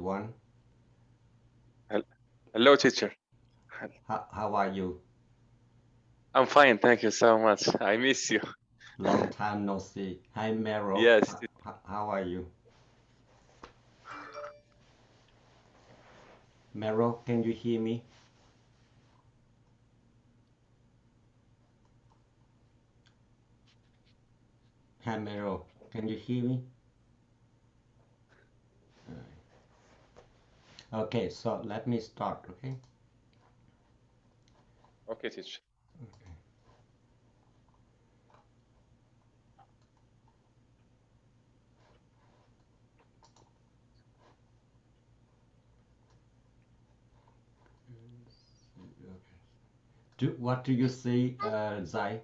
everyone. Hel- Hello, teacher. How are you? I'm fine, thank you so much. I miss you. Long time no see. Hi, Meryl. Yes, How are you? Meryl, can you hear me? Hi, Meryl. Can you hear me? Okay, so let me start, okay? okay, teacher. What do you see, Zai?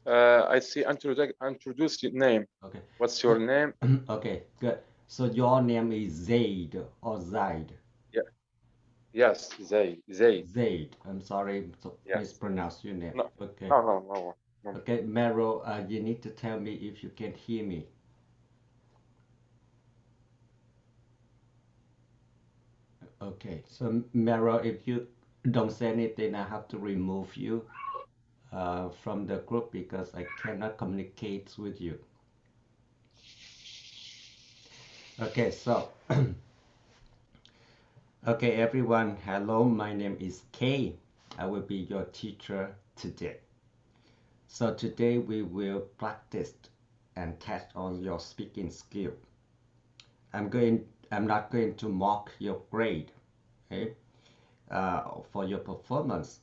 I see introduce your name. Okay. What's your name? Okay, good. So your name is Zaid or Zaid? Yeah, yes, Zaid. Zaid. I'm sorry to Yes. mispronounce your name. No, Okay. no, no, no, no. Okay, Meryl, you need to tell me if you can hear me. Okay, so Meryl, if you don't say anything, I have to remove you from the group because I cannot communicate with you. Okay, so okay, everyone, hello, my name is Kay. I will be your teacher today. So today we will practice and test on your speaking skill. I'm not going to mark your grade, okay, for your performance,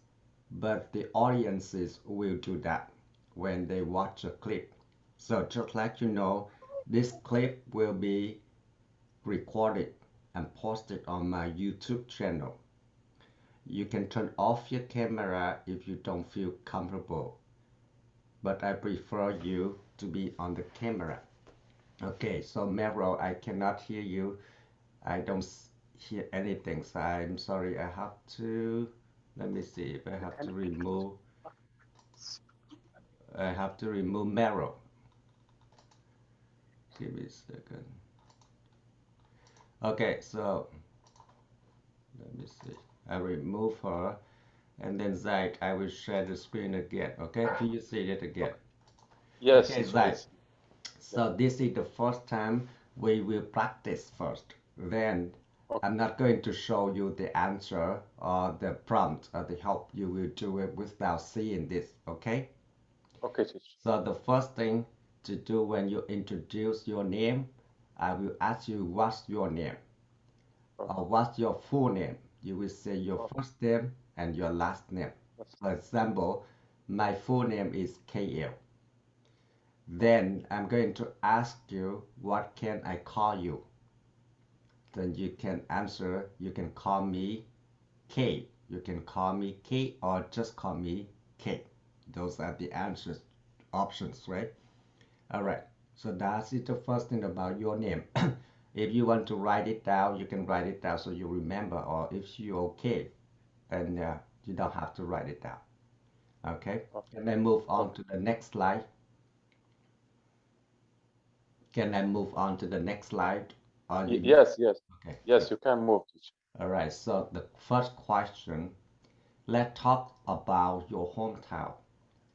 but the audiences will do that when they watch a clip. So just let you know, this clip will be recorded and posted on my YouTube channel. You can turn off your camera if you don't feel comfortable, but I prefer you to be on the camera. Okay, so Meryl, I cannot hear you. I don't hear anything, so I'm sorry. Let me see if I have to remove, Meryl. Give me a second. Okay, so let me see. I remove her, and then Zaid, I will share the screen again. Okay, do you see it again? Yes, Okay, teacher. I Zaid. see. Yeah. So this is the first time we will practice first. Then Okay, I'm not going to show you the answer or the prompt or the help. You will do it without seeing this. Okay? okay, teacher. So the first thing to do when you introduce your name, I will ask you what's your name Okay, or what's your full name. You will say your okay. first name and your last name. Yes. For example, my full name is KL. Okay, Then I'm going to ask you, what can I call you? Then you can answer, you can call me K. You can call me K or just call me K. Those are the answers options, right? All okay, right. So that's it, the first thing about your name. If you want to write it down, you can write it down so you remember, or if you're okay, then you don't have to write it down. Okay. okay, Can I move on okay. to the next slide? Can I move on to the next slide? Or you need? Yes, yes, Okay, good. yes. You can move, teacher. All right. So the first question, let's talk about your hometown.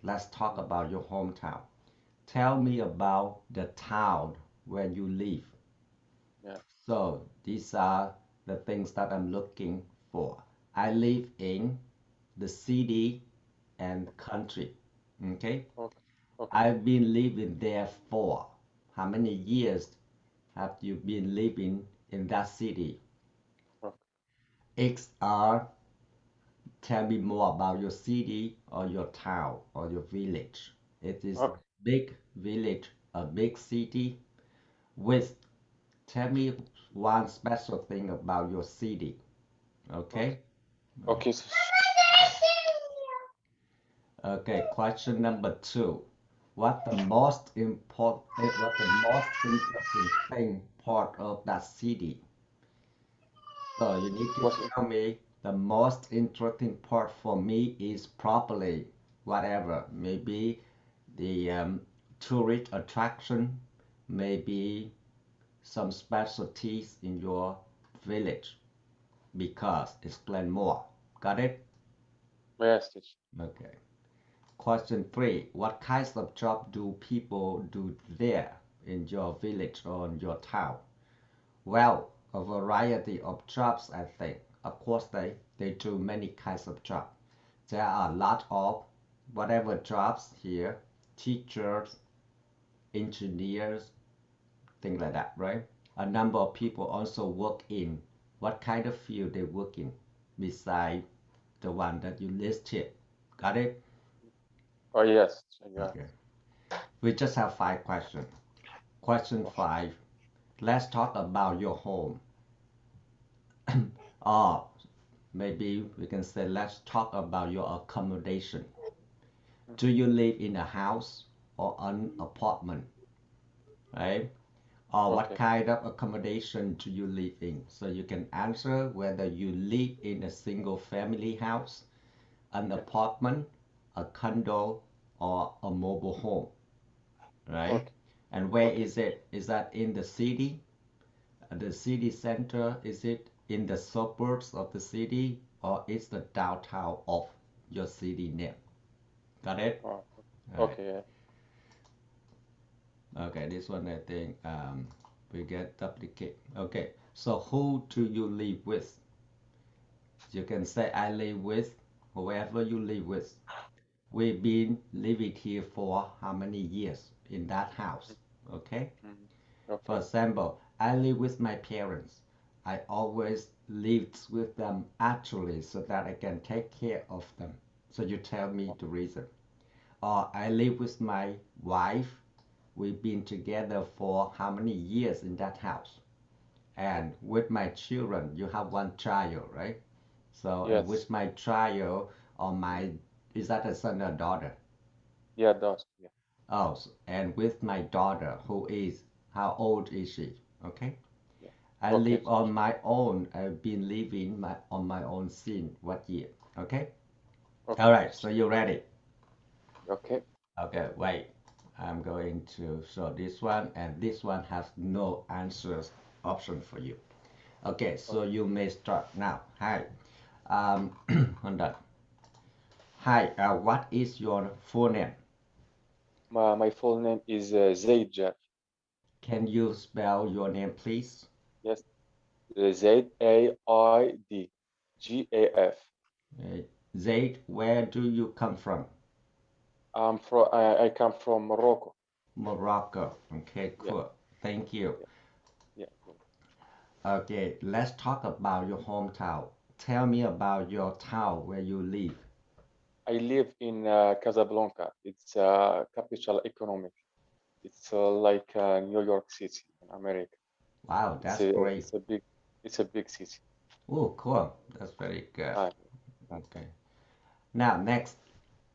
Let's talk Mm. about your hometown. Tell me about the town where you live. Yeah. So these are the things that I'm looking for. I live in the city and Okay, country. Okay. okay, okay, I've been living there for how many years have you been living in that city? okay, XR, tell me more about your city or your town or your village. It is a okay, big village, a big city with, tell me one special thing about your city. okay, Okay? okay, teacher. Okay, question number two. What the most interesting thing part of that city? So you need to What? tell me the most interesting part for me is probably whatever, maybe the tourist attraction, maybe some specialties in your village? Because explain more. Got it? Yes, teacher. Okay. Question three. What kinds of job do people do there in your village or in your town? Well, a variety of jobs, I think. Of course, they do many kinds of jobs. There are a lot of whatever jobs here, teachers, engineers, things like that, right? A number of people also work in what kind of field they work in beside the one that you listed. Got it? Oh, yes, yeah. Okay. We just have five questions. Question Okay. five. Let's talk about your home. Or maybe we can say let's talk about your accommodation. Do you live in a house or an apartment? Right? Or what Okay. kind of accommodation do you live in? So you can answer whether you live in a single family house, an Okay. apartment, a condo, or a mobile home, right? Okay. And where Okay. is it? Is that in the city, the city center? Is it in the suburbs of the city, or is the downtown of your city name? Got it? Oh, All right. okay. Yeah. Okay, this one I think we get duplicate. Okay, so who do you live with? You can say I live with whoever you live with. We've been living here for how many years in that house? Okay. Mhm. For Okay. example, I live with my parents. I always lived with them actually so that I can take care of them. So you tell me the reason. Or I live with my wife. We've been together for how many years in that house? And Okay. with my children, you have one child, right? So, and Yes. with my child or my, is that a son or daughter? Yeah, that's yeah. Oh, and with my daughter, who is, how old is she? Okay. Yeah. I Okay, live teacher. on my own. I've been living on my own since what year? Okay. All Okay, right. So teacher. you ready? Okay. Okay. Wait. I'm going to show this one, and this one has no answers option for you. Okay. So Okay. you may start now. Hi. Hold on. Hi. What is your full name? My full name is Zaid. Can you spell your name, please? Yes. Zaid Uh, Zaid, where do you come from? I come from Morocco. Morocco. Okay, Yeah. cool. Thank you. Yeah. Yeah. Okay, let's talk about your hometown. Tell me about your town where you live. I live in Casablanca. It's capital economic. It's like New York City in America. Wow, It's that's a great. it's a big it's a big city. Oh, cool. That's very good. Uh, Okay. Now, next,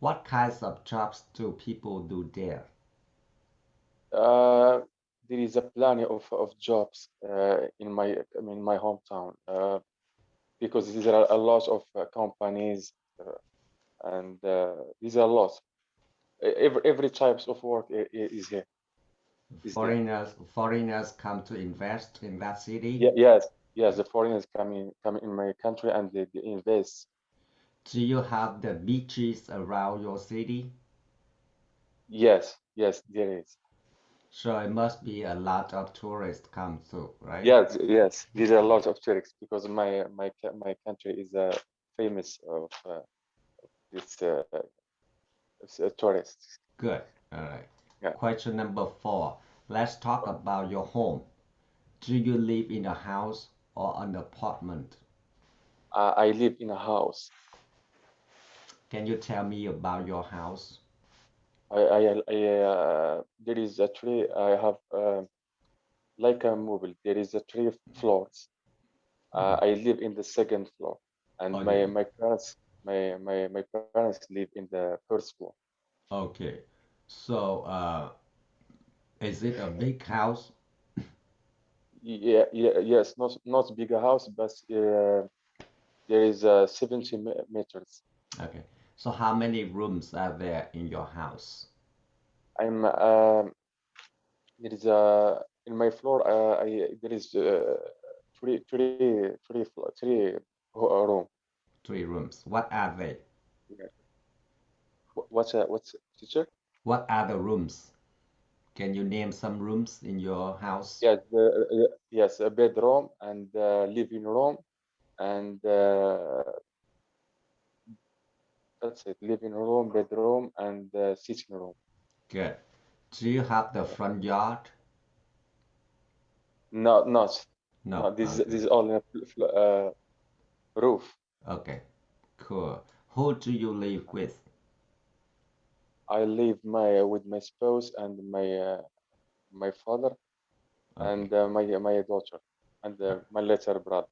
what kinds of jobs do people do there? uh, there is a plenty of jobs in my hometown because there are a lot of companies and these are a lot. Every types of work is here is there. Foreigners come to invest in that city. Yeah, yes. The foreigners come in my country and they invest. Do you have the beaches around your city? Yes, yes, there is. So it must be a lot of tourists come through, right? Yes, yes. There are a lot of tourists because my country is famous of this tourists. Good. All right. Yeah. Question number four. Let's talk about your home. Do you live in a house or an apartment? I live in a house. Can you tell me about your house? There is a tree. I have like a mobile. There is a three floors. Mm. I live in the second floor, and Oh, you, my parents live in the first floor. okay. So, is it a big house? Yeah, yeah, yes. Not bigger house, but there is 70 meters. Okay. So, how many rooms are there in your house? I'm there is in my floor, there is room. Three rooms. What are they? Yeah. What's teacher? What are the rooms? Can you name some rooms in your house? Yes, yes, a bedroom and living room and that's it. Living room, bedroom, and sitting room. Good. Do you have the Yeah. front yard? No, not no. No. This Okay. is all in a roof. Okay. Cool. Who do you live with? I live my with my spouse and my father Okay. and my daughter and Uh, my little brother.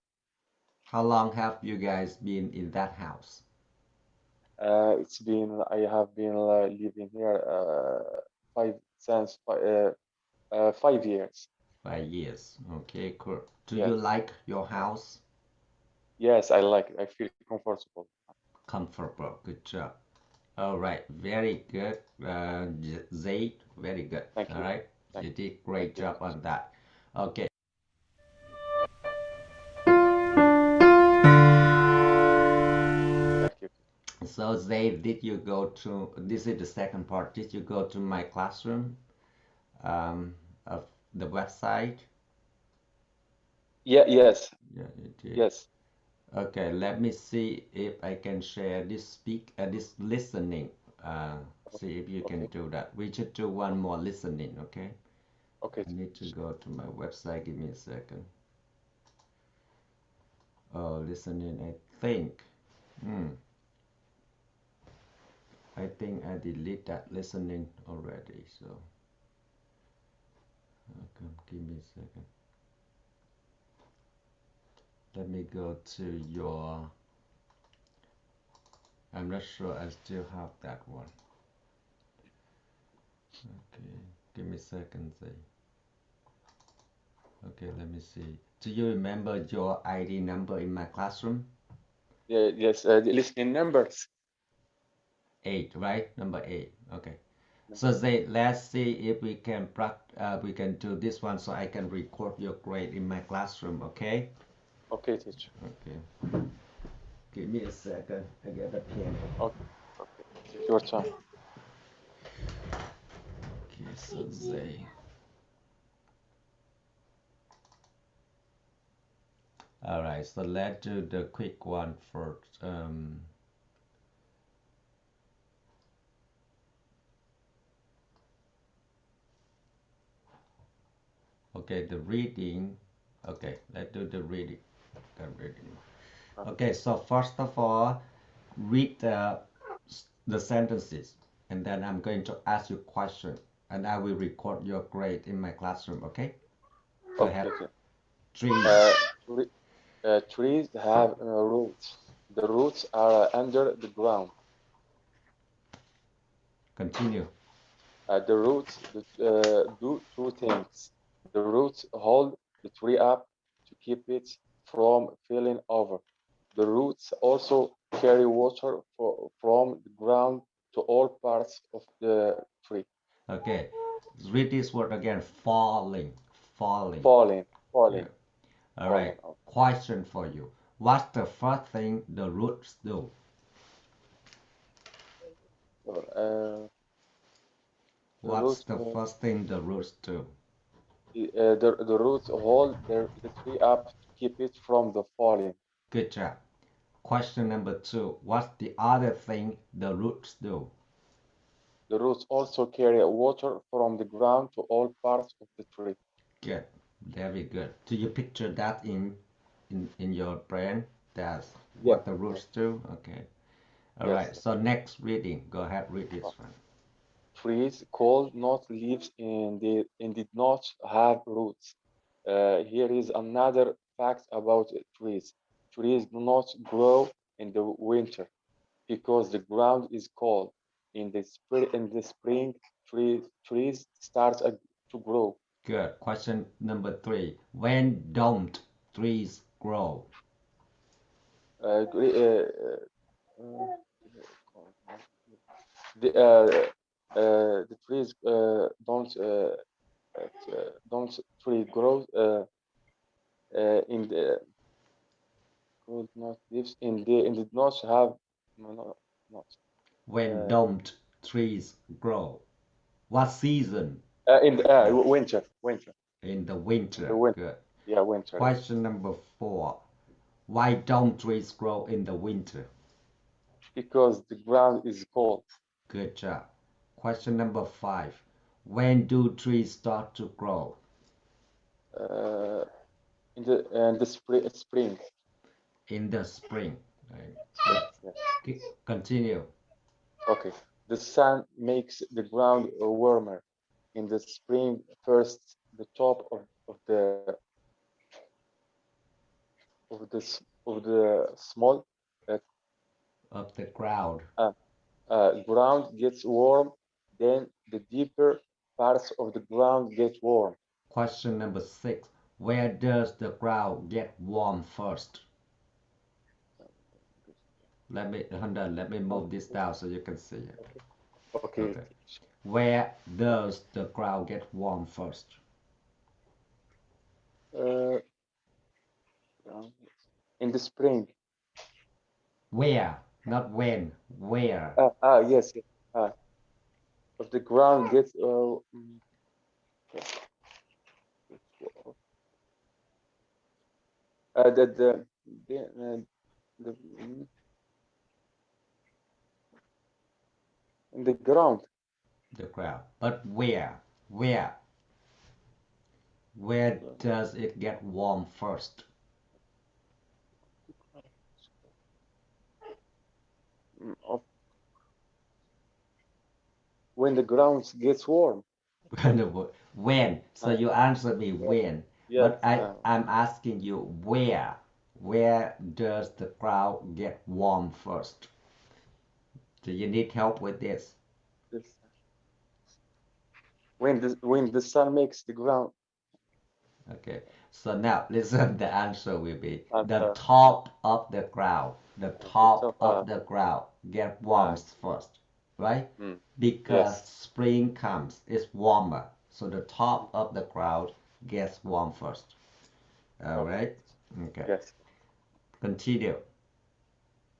How long have you guys been in that house? It's been I have been living here five since 5 years. 5 years. Okay, cool. Do you Yes, like your house? yes, I like it. I feel comfortable. Comfortable. Good job. All right. Very good. Zaid, very good. Thank All you, right. thank, You did thank great you, job teacher. on that. Okay. Thank you. So Zaid, did you go to, this is the second part. Did you go to my classroom of the website? Yeah, yes, Yeah, you did. yes. Okay, let me see if I can share this this listening. See if you can Okay, do that. We should do one more listening, okay? okay, I need to teacher. go to my website. Give me a second. Oh, listening, Hmm, I think I delete that listening already. So, okay, give me a second. Let me go to your, I'm not sure I still have that one. Okay, give me a second, say. Okay, let me see. Do you remember your ID number in my classroom? Yeah, yes. The listening numbers. 8, right? Number 8. Okay. So Number. say let's see if we can do this one so I can record your grade in my classroom, okay? Okay, teacher. Okay. Give me a second. I get a pen. Okay, okay. Take your time. Okay, so say all right, so let's do the quick one first. Okay, the reading. Okay, let's do the reading. The reading. Okay, Okay, so first of all, read the sentences, and then I'm going to ask you question, and I will record your grade in my classroom. Okay? Go okay. ahead. Okay. Trees. Uh, tre trees have roots. The roots are under the ground. Continue. The roots do two things. The roots hold the tree up to keep it from falling over. The roots also carry water from the ground to all parts of the tree. Okay. Read this word again. Falling. Falling. Falling, Yeah. falling, All falling. right. Question for you. What's the first thing the roots do? The What's roots, the first thing the roots do? the roots hold the tree up to keep it from the falling. Good job. Question number 2. What's the other thing the roots do? The roots also carry water from the ground to all parts of the tree. Good. Very good. Do you picture that in your brain? That's Yes, what the yes, roots do? Okay. All yes. right. So next reading. Go ahead, read this one. Trees cold not leaves and did not have roots. Here is another fact about trees. Trees do not grow in the winter because the ground is cold. In the spring, trees start to grow. Good. Question number 3. When don't trees grow? Uh, gre- uh, uh, the trees don't. don't tree grow in the could not lives in the north have no, not When uh, don't trees grow? What season? in the The, winter in the in the winter. winter. Good. Yeah, winter. Yeah. Question number 4. Why don't trees grow in the winter? Because the ground is cold. Good job. Question number 5. When do trees start to grow? Uh, in the spring. In the spring. Right. Spring. Good. Yes. Continue. Okay. The sun makes the ground warmer. In the spring, first the top of the small uh, Of the crowd. uh, ground gets warm. Then the deeper parts of the ground get warm. Question number 6. Where does the crowd get warm first? Let me Oh, move this down so you can see it. okay. Okay. Okay. Where does the crowd get warm first? Uh, in the spring. Where? Not when. Where? Yes, yes. Of the ground gets yeah, uh, the the the, uh, the in the ground. The crowd. But where? Where? Where does it get warm first? Of when the ground gets warm. When? So Uh, you answer me yeah, when. yes. But I'm asking you where? Where does the crowd get warm first? Do you need help with this? This, when the sun makes the ground. Okay. So now listen, the answer will be the Uh, top of the crowd. The the top top. of the crowd get warm first, right? Mm, Because yes. spring comes, it's warmer. So the top of the crowd gets warm first. All Okay. right? Okay. Yes. Continue.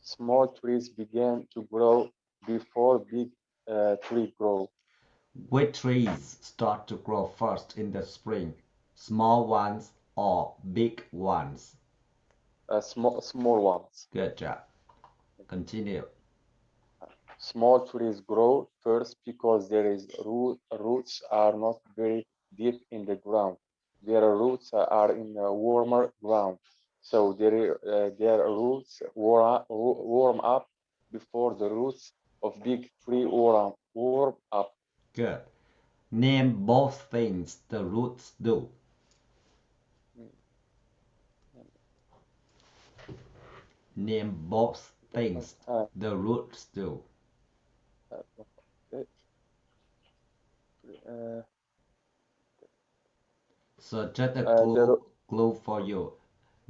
Small trees begin to grow before big tree grow. Which trees start to grow first in the spring? Small ones or big ones? Small ones. Good job. Continue. Small trees grow first because roots are not very deep in the ground. Their roots are in a warmer ground, so their roots warm up before the roots of big tree warm up. Good. Name both things the roots do. Name both things Uh, the roots do. uh, uh, So just a the clue for you.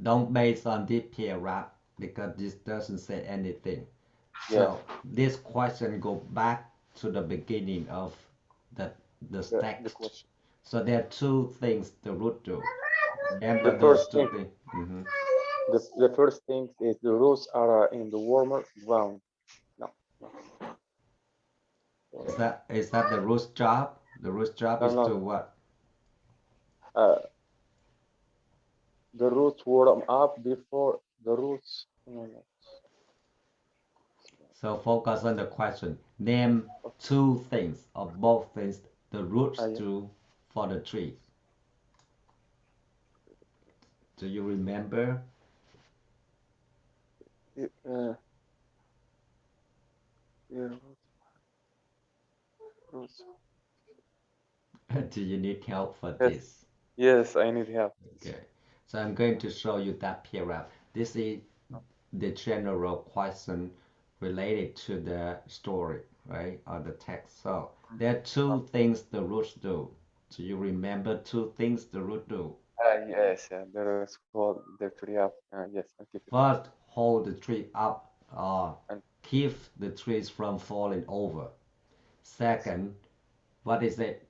Don't base on this paragraph because this doesn't say anything. yeah, So this question go back to the beginning of the the the text. question. So there are two things the root do. The Remember those first two thing, things. the first thing is the roots are in the warmer ground. No, no, Is that the root's job? The root's job no, is no. to what? Uh, the roots warm up before the roots. No, no. So focus on the question. Name two things or both things the roots Yeah. do for the tree. Do you remember? Uh, yeah, roots. Do you need help for Yes, this? yes, I need help. Okay. So I'm going to show you that paragraph. This is the general question related to the story, right? Or the text. So there are two things the roots do. Do you remember two things the root do? Yes, there is called the tree up. Yes, and keep it up. First, hold the tree up or And keep the trees from falling over. yes, Second, what is it?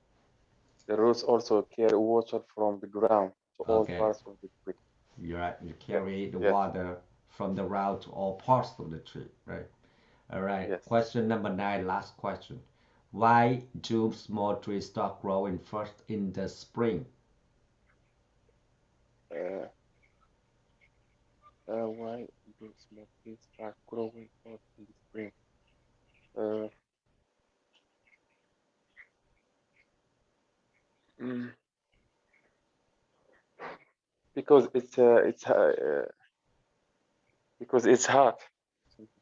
The roots also carry water from the ground to all Okay, parts of the tree. you're right. You Yeah. carry the Yes. water from the root to all parts of the tree, right? All right. Yes. Question number 9, last question. Why do small trees start growing first in the spring? Uh, why do small trees start growing first in the spring? Uh, mm, because it's hot.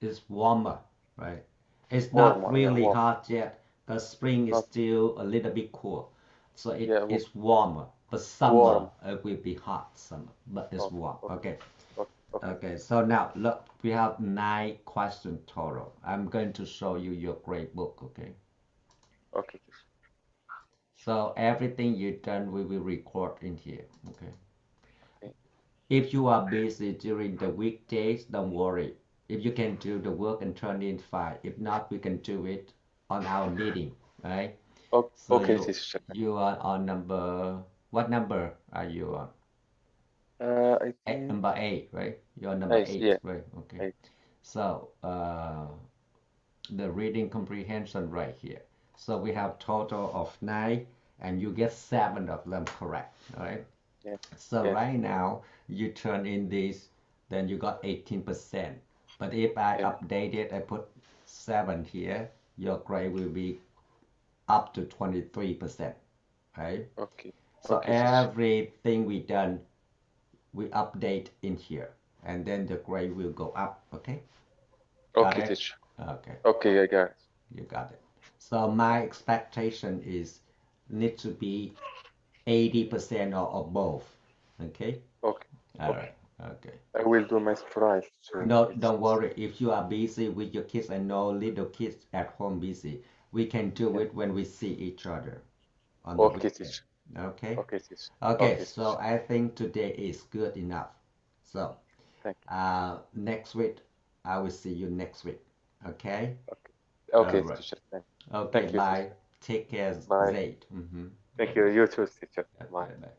It's warmer, right? It's not Warmer, yeah, really warm, hot yet. The spring is not still a little bit cool. So it yeah, is warmer. But summer warm. it will be hot summer, but it's Okay, warm. okay, Okay. okay, okay, Okay. So now look, we have 9 questions total. I'm going to show you your grade book, okay? okay, teacher. So everything you done we will record in here, okay? Okay, If you are busy during the weekdays, don't worry. If you can do the work and turn in file, if not, we can do it on our meeting, right? okay, So okay, you teacher. you are on number what number are you on? I think Number 8, right? You're number eight. 8, Yeah, right? Okay. 8. So the reading comprehension right here. So we have total of 9, and you get 7 of them correct, all right? Yeah, So yes, right now you turn in this, then you got 18%. But if I yeah. update it, I put 7 here, your grade will be up to 23%, right? Okay, So okay, teacher. everything we done, we update in here, and then the grade will go up, okay? Got Okay, it? teacher. Okay, Okay, I got it. you got it. So my expectation is need to be 80% or above, okay? Okay, All okay. right, okay. I will do my strive to No, reach don't this. worry. If you are busy with your kids, I know little kids at home busy. We can do Yeah. it when we see each other on the Okay, weekend. teacher. Okay? Okay, teacher. Okay, Okay, so teacher. I think today is good enough. So, Thank next week, I will see you next week. Okay? you. Okay. All Okay, right. teacher. Okay, Thank you, bye. teacher. Take care, Bye. Zaid. Thank you. You too, teacher. Bye. Bye.